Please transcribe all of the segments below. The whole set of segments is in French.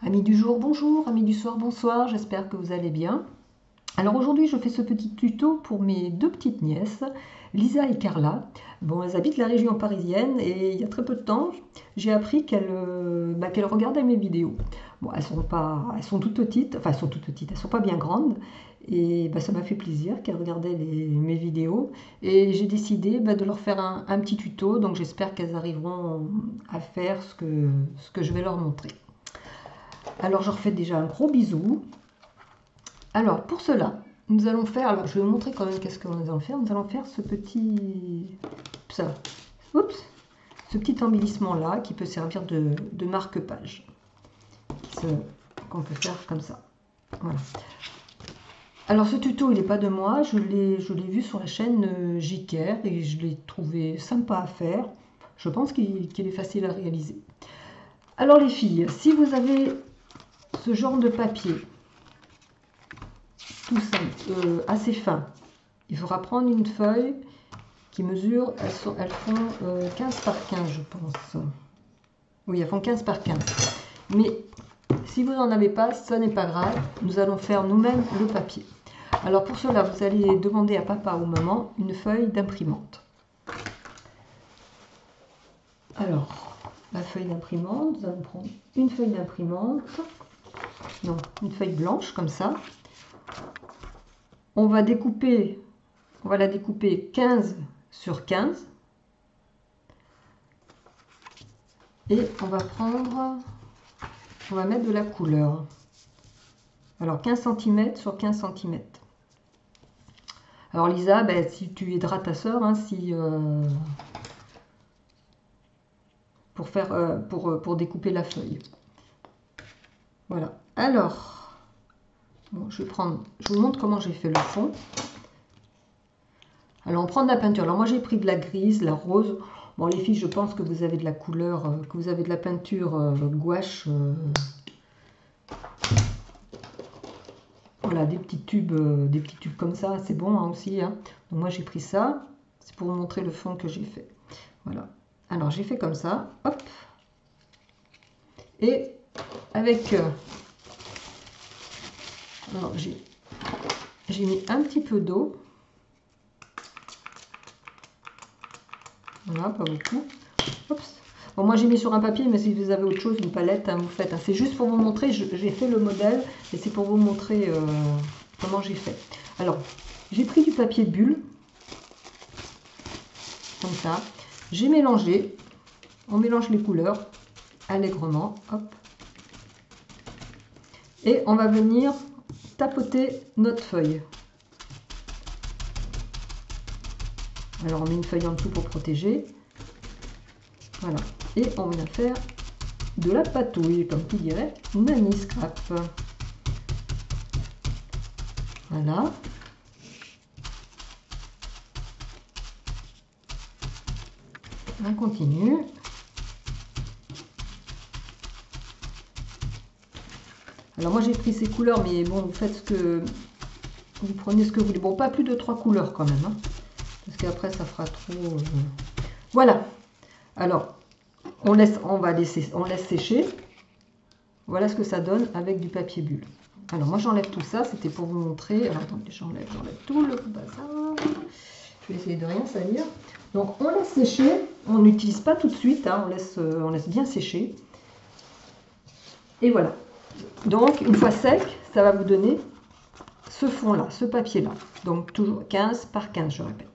Amis du jour, bonjour, amis du soir, bonsoir, j'espère que vous allez bien. Alors aujourd'hui, je fais ce petit tuto pour mes deux petites nièces, Lisa et Carla. Bon, elles habitent la région parisienne et il y a très peu de temps, j'ai appris qu'elles regardaient mes vidéos. Bon, elles sont toutes petites, enfin elles sont toutes petites, elles sont pas bien grandes. Et ça m'a fait plaisir qu'elles regardaient mes vidéos. Et j'ai décidé de leur faire un petit tuto, donc j'espère qu'elles arriveront à faire ce que je vais leur montrer. Alors je refais déjà un gros bisou. Alors pour cela, nous allons faire, alors je vais vous montrer quand même qu'est-ce que nous allons faire. Nous allons faire ce petit, ça, oups, ce petit embellissement là qui peut servir de marque-page, qu'on peut faire comme ça. Voilà. Alors ce tuto il n'est pas de moi, je l'ai vu sur la chaîne Jiker et je l'ai trouvé sympa à faire. Je pense qu'il est facile à réaliser. Alors les filles, si vous avez ce genre de papier, tout simple, assez fin. Il faudra prendre une feuille qui mesure, elles font 15 par 15 je pense. Oui, elles font 15 par 15. Mais si vous n'en avez pas, ça n'est pas grave. Nous allons faire nous-mêmes le papier. Alors pour cela, vous allez demander à papa ou maman une feuille d'imprimante. Alors, la feuille d'imprimante, nous allons prendre une feuille d'imprimante. Non, une feuille blanche comme ça. On va la découper 15 sur 15. Et on va mettre de la couleur. Alors 15 cm sur 15 cm. Alors Lisa, si tu aideras ta soeur, hein, pour découper la feuille. Voilà. Alors, bon, je vous montre comment j'ai fait le fond. Alors on prend de la peinture. Alors moi j'ai pris de la grise, la rose. Bon les filles, je pense que vous avez de la couleur, que vous avez de la peinture gouache. Voilà, des petits tubes comme ça, c'est bon hein, aussi. Hein. Donc moi j'ai pris ça, c'est pour vous montrer le fond que j'ai fait. Voilà. Alors j'ai fait comme ça, hop. Et avec, alors j'ai mis un petit peu d'eau. Voilà, pas beaucoup. Oups. Bon, moi j'ai mis sur un papier, mais si vous avez autre chose, une palette, hein, vous faites. Hein. C'est juste pour vous montrer, j'ai fait le modèle, et c'est pour vous montrer comment j'ai fait. Alors, j'ai pris du papier bulle, comme ça. J'ai mélangé, on mélange les couleurs allègrement, hop. Et on va venir tapoter notre feuille. Alors on met une feuille en dessous pour protéger. Voilà. Et on vient faire de la patouille, comme qui dirait Nanny Scrap. Voilà. On continue. Alors moi j'ai pris ces couleurs, mais bon, vous faites vous prenez ce que vous voulez. Bon, pas plus de 3 couleurs quand même, hein, parce qu'après ça fera trop. Voilà. Alors, on laisse sécher. Voilà ce que ça donne avec du papier bulle. Alors moi j'enlève tout ça, c'était pour vous montrer. Alors attendez, j'enlève tout le bazar. Je vais essayer de rien salir. Donc on laisse sécher, on n'utilise pas tout de suite, hein, on laisse bien sécher. Et voilà. Donc une fois sec, ça va vous donner ce fond-là, ce papier-là. Donc toujours 15 par 15, je répète.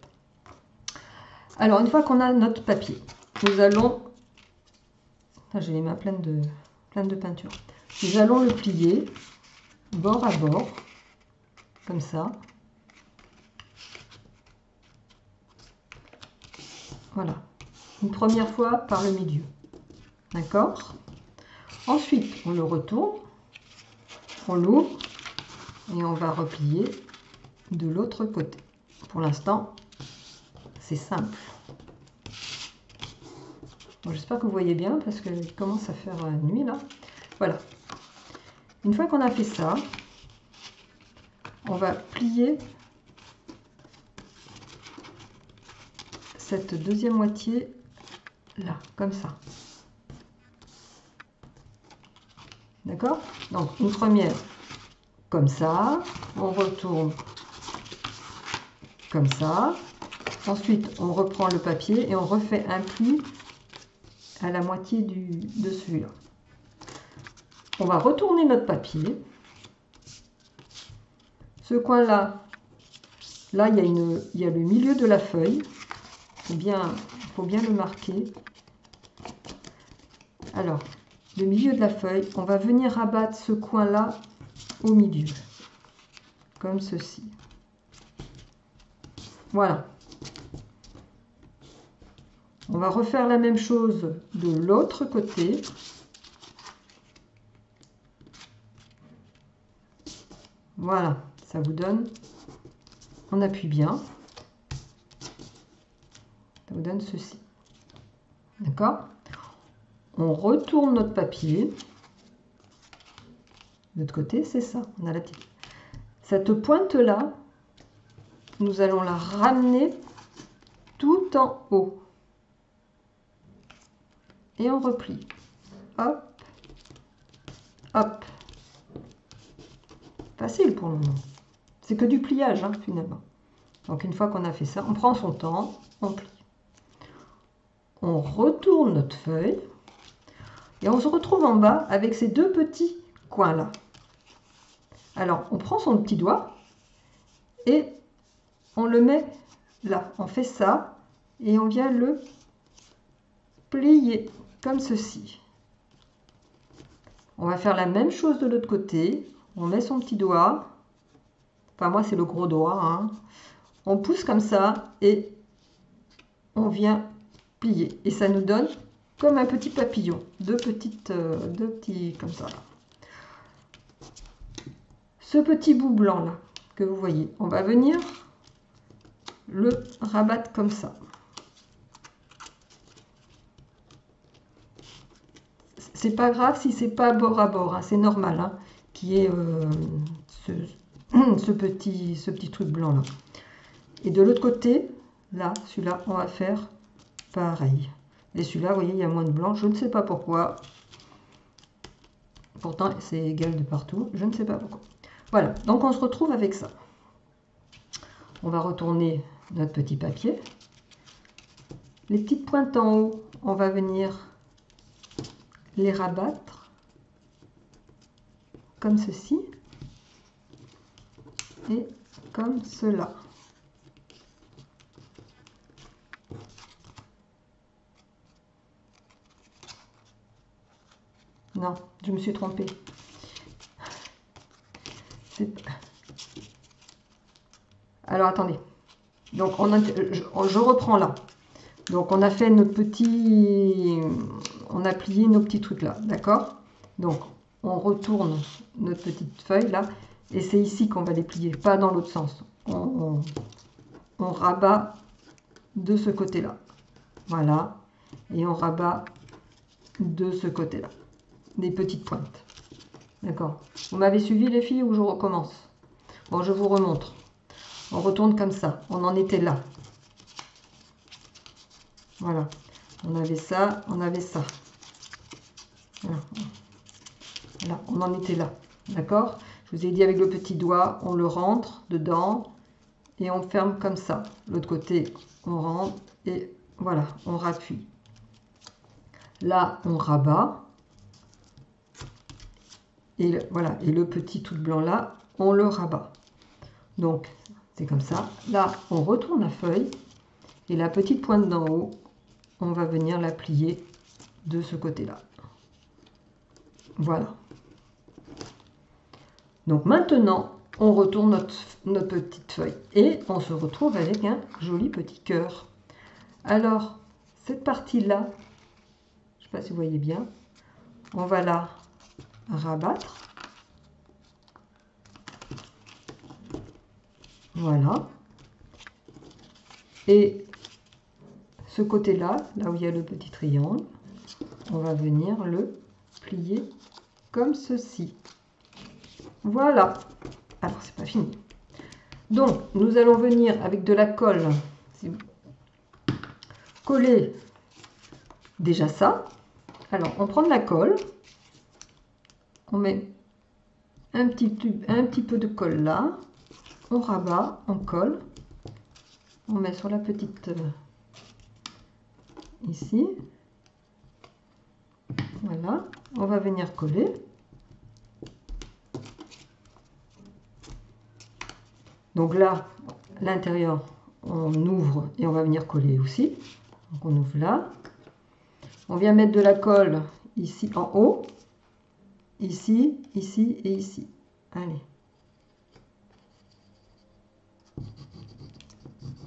Alors une fois qu'on a notre papier, nous allons... J'ai les mains pleines de peinture. Nous allons le plier bord à bord, comme ça. Voilà. Une première fois par le milieu. D'accord? Ensuite, on le retourne, on l'ouvre et on va replier de l'autre côté. Pour l'instant, c'est simple. Bon, j'espère que vous voyez bien parce qu'il commence à faire nuit là. Voilà. Une fois qu'on a fait ça, on va plier cette deuxième moitié là, comme ça. D'accord? Donc une première comme ça, on retourne comme ça. Ensuite, on reprend le papier et on refait un pli à la moitié de celui-là. On va retourner notre papier. Ce coin-là, là, il y a le milieu de la feuille. Il faut bien le marquer. Alors, le milieu de la feuille, on va venir rabattre ce coin-là au milieu, comme ceci. Voilà. On va refaire la même chose de l'autre côté. Voilà, ça vous donne, on appuie bien, ça vous donne ceci. D'accord? On retourne notre papier. De l'autre côté, c'est ça, on a la petite. Cette pointe-là, nous allons la ramener tout en haut. Et on replie. Hop, hop. Facile pour le moment. C'est que du pliage, hein, finalement. Donc une fois qu'on a fait ça, on prend son temps, on plie. On retourne notre feuille. Et on se retrouve en bas avec ces deux petits coins-là. Alors, on prend son petit doigt et on le met là. On fait ça et on vient le plier comme ceci. On va faire la même chose de l'autre côté. On met son petit doigt. Enfin, moi, c'est le gros doigt. Hein. On pousse comme ça et on vient plier. Et ça nous donne comme un petit papillon. Deux petits comme ça. Là. Ce petit bout blanc là que vous voyez, on va venir le rabattre comme ça. C'est pas grave si c'est pas bord à bord, hein, c'est normal, hein, qui est ce petit truc blanc là. Et de l'autre côté, là, celui-là, on va faire pareil. Et celui-là, vous voyez, il y a moins de blanc, je ne sais pas pourquoi. Pourtant, c'est égal de partout, je ne sais pas pourquoi. Voilà, donc on se retrouve avec ça. On va retourner notre petit papier. Les petites pointes en haut, on va venir les rabattre comme ceci et comme cela. Non, je me suis trompée. Alors attendez. Donc je reprends là. Donc on a fait notre petit, on a plié nos petits trucs là, d'accord? Donc on retourne notre petite feuille là, et c'est ici qu'on va les plier, pas dans l'autre sens. On rabat de ce côté-là, voilà, et on rabat de ce côté-là, des petites pointes, d'accord? Vous m'avez suivi les filles ou je recommence? Bon, je vous remontre. On retourne comme ça, on en était là. Voilà, on avait ça, on avait ça. Voilà, on en était là, d'accord? Je vous ai dit avec le petit doigt, on le rentre dedans et on ferme comme ça. L'autre côté, on rentre et voilà, on rappuie. Là, on rabat. Et voilà, et le petit tout blanc là, on le rabat. Donc, c'est comme ça. Là, on retourne la feuille et la petite pointe d'en haut, on va venir la plier de ce côté-là. Voilà. Donc maintenant, on retourne notre petite feuille et on se retrouve avec un joli petit cœur. Alors, cette partie-là, je ne sais pas si vous voyez bien, on va la rabattre. Voilà. Et ce côté-là, là où il y a le petit triangle, on va venir le plier comme ceci. Voilà. Alors, c'est pas fini. Donc, nous allons venir avec de la colle, coller déjà ça. Alors, on prend de la colle. on met un petit peu de colle là, on rabat, on colle, on met sur la petite ici, voilà, on va venir coller. Donc là, l'intérieur, on ouvre et on va venir coller aussi. Donc on ouvre là. On vient mettre de la colle ici en haut, ici, ici et ici. Allez.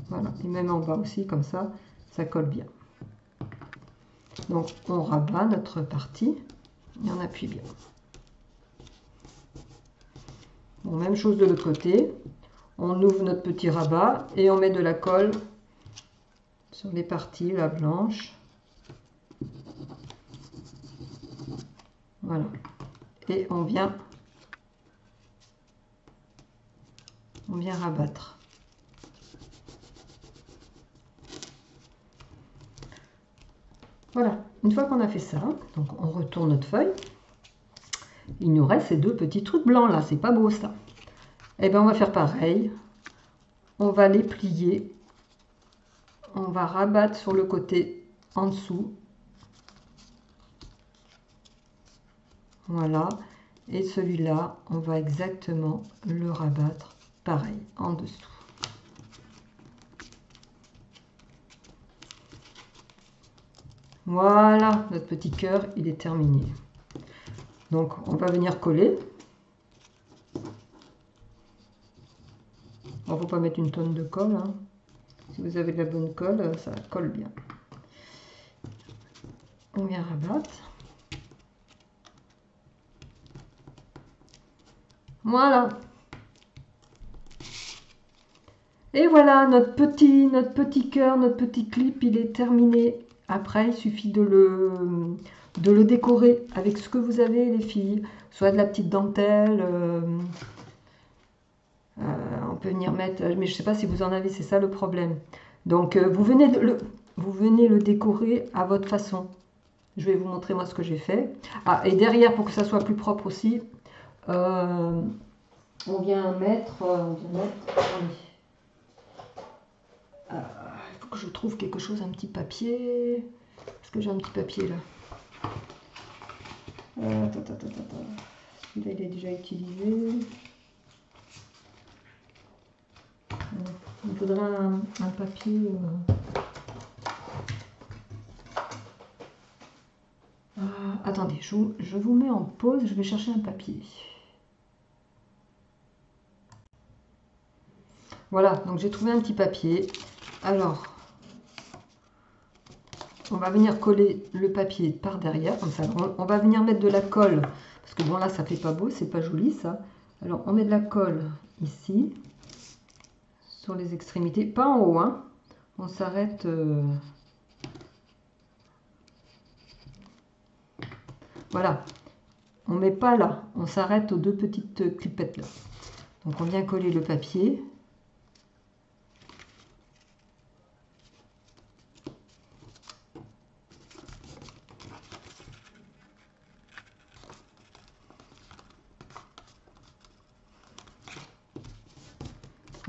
Voilà, et même en bas aussi, comme ça colle bien. Donc on rabat notre partie et on appuie bien. Bon, même chose de l'autre côté. On ouvre notre petit rabat et on met de la colle sur les parties, la blanche. Voilà. Et on vient rabattre. Voilà, une fois qu'on a fait ça, donc on retourne notre feuille. Il nous reste ces deux petits trucs blancs là, c'est pas beau ça. Et bien on va faire pareil. On va les plier. On va rabattre sur le côté en dessous. Voilà. Et celui-là, on va exactement le rabattre pareil en dessous. Voilà, notre petit cœur, il est terminé. Donc, on va venir coller. Il ne faut pas mettre une tonne de colle, hein. Si vous avez de la bonne colle, ça colle bien. On vient rabattre. Voilà. Et voilà, notre petit cœur, notre petit clip, il est terminé. Après, il suffit de le décorer avec ce que vous avez, les filles. Soit de la petite dentelle. On peut venir mettre, mais je ne sais pas si vous en avez, c'est ça le problème. Donc, vous venez le décorer à votre façon. Je vais vous montrer moi ce que j'ai fait. Ah, et derrière, pour que ça soit plus propre aussi, on vient mettre, il faut que je trouve quelque chose, un petit papier. Est-ce que j'ai un petit papier là? Celui-là, il est déjà utilisé. Il faudra un papier. Attendez, je vous mets en pause, je vais chercher un papier. Voilà, donc j'ai trouvé un petit papier. Alors, on va venir coller le papier par derrière, comme ça. On va venir mettre de la colle, parce que bon là, ça fait pas beau, c'est pas joli ça. Alors, on met de la colle ici, sur les extrémités, pas en haut, hein. On s'arrête... Voilà, on met pas là, on s'arrête aux deux petites clipettes là. Donc on vient coller le papier.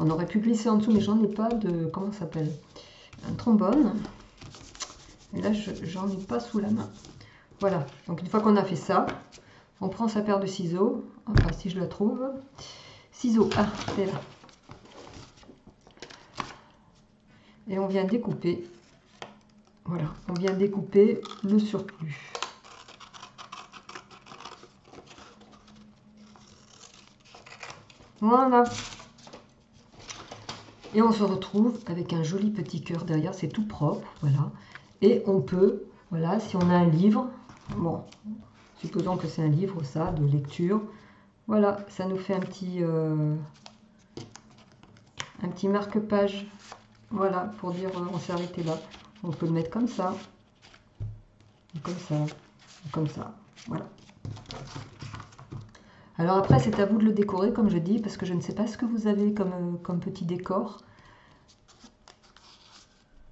On aurait pu glisser en dessous, mais j'en ai pas de... Comment ça s'appelle? Un trombone. Et là, j'en ai pas sous la main. Voilà, donc une fois qu'on a fait ça, on prend sa paire de ciseaux. Enfin, si je la trouve. Ciseaux, ah, c'est là. Et on vient découper. Voilà, on vient découper le surplus. Voilà. Et on se retrouve avec un joli petit cœur derrière, c'est tout propre, voilà. Et on peut, voilà, si on a un livre, bon, supposons que c'est un livre, ça, de lecture, voilà, ça nous fait un petit marque-page, voilà, pour dire on s'est arrêté là. On peut le mettre comme ça, comme ça, voilà. Alors après, c'est à vous de le décorer, comme je dis, parce que je ne sais pas ce que vous avez comme petit décor.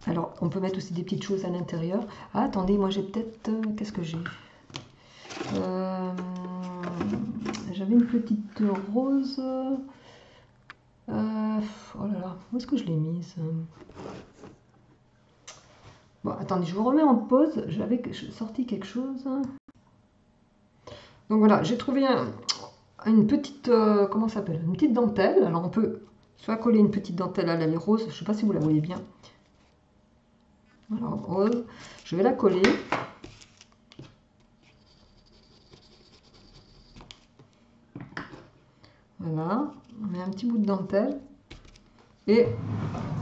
Alors, on peut mettre aussi des petites choses à l'intérieur. Ah, attendez, moi j'ai peut-être... qu'est-ce que j'ai? j'avais une petite rose. Oh là là, où est-ce que je l'ai mise? Bon, attendez, je vous remets en pause. J'avais sorti quelque chose. Donc voilà, j'ai trouvé une petite, comment ça s'appelle? Une petite dentelle. Alors on peut soit coller une petite dentelle à la rose. Je ne sais pas si vous la voyez bien. Voilà, rose. Je vais la coller. Voilà, on met un petit bout de dentelle. Et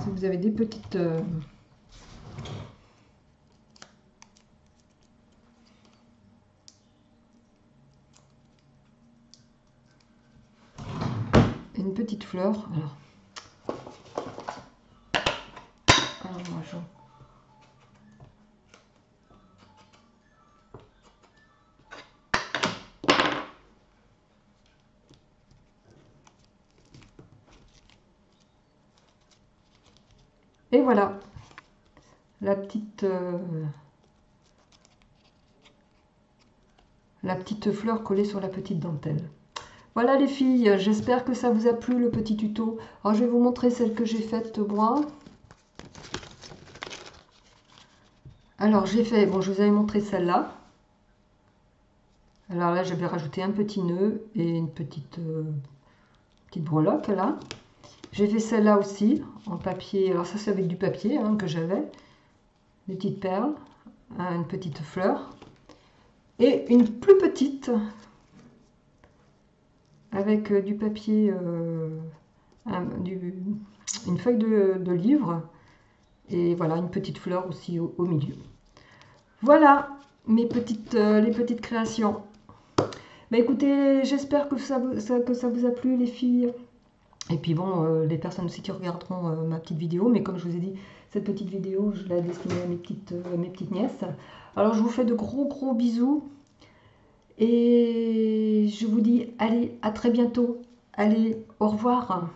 si vous avez des petites... une petite fleur. Alors moi, et voilà, la petite fleur collée sur la petite dentelle. Voilà les filles, j'espère que ça vous a plu le petit tuto. Alors je vais vous montrer celle que j'ai faite moi. Alors j'ai fait, bon je vous avais montré celle-là. Alors là j'avais rajouté un petit nœud et une petite breloque là. J'ai fait celle-là aussi en papier, alors ça c'est avec du papier hein, que j'avais. Des petites perles, une petite fleur. Et une plus petite avec du papier, une feuille de livre. Et voilà, une petite fleur aussi au milieu. Voilà mes les petites créations. Bah écoutez, j'espère que ça vous a plu les filles. Et puis bon, les personnes aussi qui regarderont ma petite vidéo. Mais comme je vous ai dit, cette petite vidéo, je l'ai destinée à mes petites nièces. Alors je vous fais de gros bisous. Et je vous dis, allez, à très bientôt. Allez, au revoir.